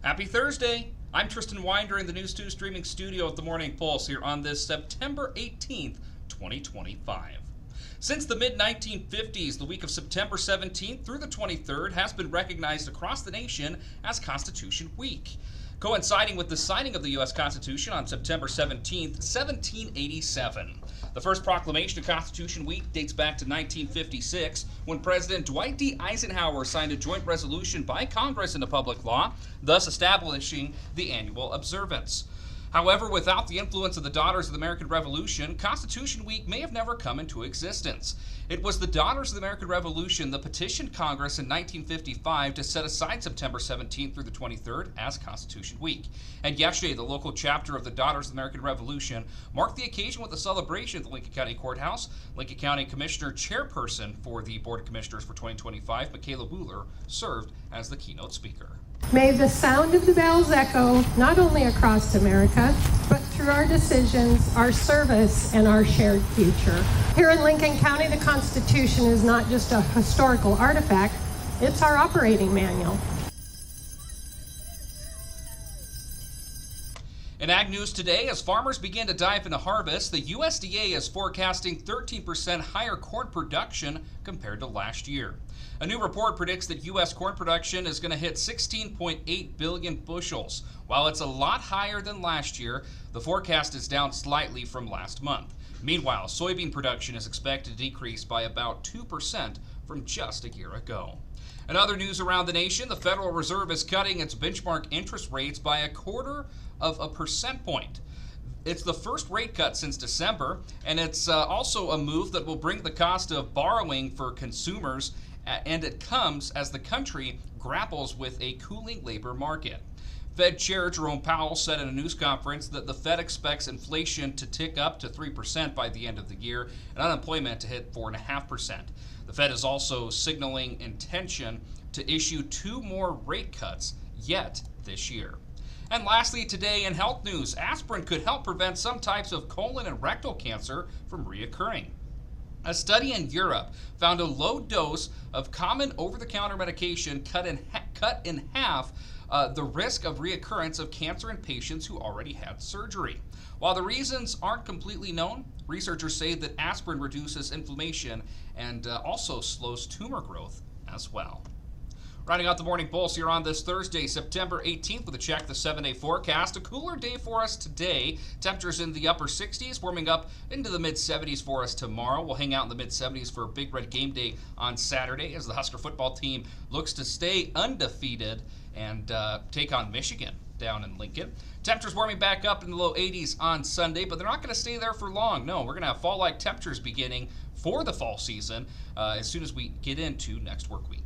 Happy Thursday! I'm Tristan Winder in the News 2 streaming studio at the Morning Pulse here on this September 18th, 2025. Since the mid-1950s, the week of September 17th through the 23rd has been recognized across the nation as Constitution Week. Coinciding with the signing of the U.S. Constitution on September 17th, 1787. The first proclamation of Constitution Week dates back to 1956, when President Dwight D. Eisenhower signed a joint resolution by Congress into public law, thus establishing the annual observance. However, without the influence of the Daughters of the American Revolution, Constitution Week may have never come into existence. It was the Daughters of the American Revolution that petitioned Congress in 1955 to set aside September 17th through the 23rd as Constitution Week. And yesterday, the local chapter of the Daughters of the American Revolution marked the occasion with a celebration at the Lincoln County Courthouse. Lincoln County Commissioner Chairperson for the Board of Commissioners for 2025, Michaela Wooler, served as the keynote speaker. May the sound of the bells echo not only across America, but through our decisions, our service, and our shared future. Here in Lincoln County, the Constitution is not just a historical artifact, it's our operating manual. In Ag News today, as farmers begin to dive into harvest, the USDA is forecasting 13% higher corn production compared to last year. A new report predicts that U.S. corn production is going to hit 16.8 billion bushels. While it's a lot higher than last year, the forecast is down slightly from last month. Meanwhile, soybean production is expected to decrease by about 2% from just a year ago. In other news around the nation, the Federal Reserve is cutting its benchmark interest rates by 0.25 percentage point. It's the first rate cut since December, and it's also a move that will bring the cost of borrowing for consumers, and it comes as the country grapples with a cooling labor market. Fed Chair Jerome Powell said in a news conference that the Fed expects inflation to tick up to 3% by the end of the year and unemployment to hit 4.5%. The Fed is also signaling intention to issue 2 more rate cuts yet this year. And lastly, today in health news, aspirin could help prevent some types of colon and rectal cancer from reoccurring. A study in Europe found a low dose of common over-the-counter medication cut in half the risk of reoccurrence of cancer in patients who already had surgery. While the reasons aren't completely known, researchers say that aspirin reduces inflammation and also slows tumor growth as well. Rounding out the Morning Pulse here on this Thursday, September 18th, with a check the 7-day forecast. A cooler day for us today. Temperatures in the upper 60s, warming up into the mid-70s for us tomorrow. We'll hang out in the mid-70s for Big Red Game Day on Saturday as the Husker football team looks to stay undefeated and take on Michigan down in Lincoln. Temperatures warming back up in the low 80s on Sunday, but they're not going to stay there for long. No, we're going to have fall-like temperatures beginning for the fall season as soon as we get into next work week.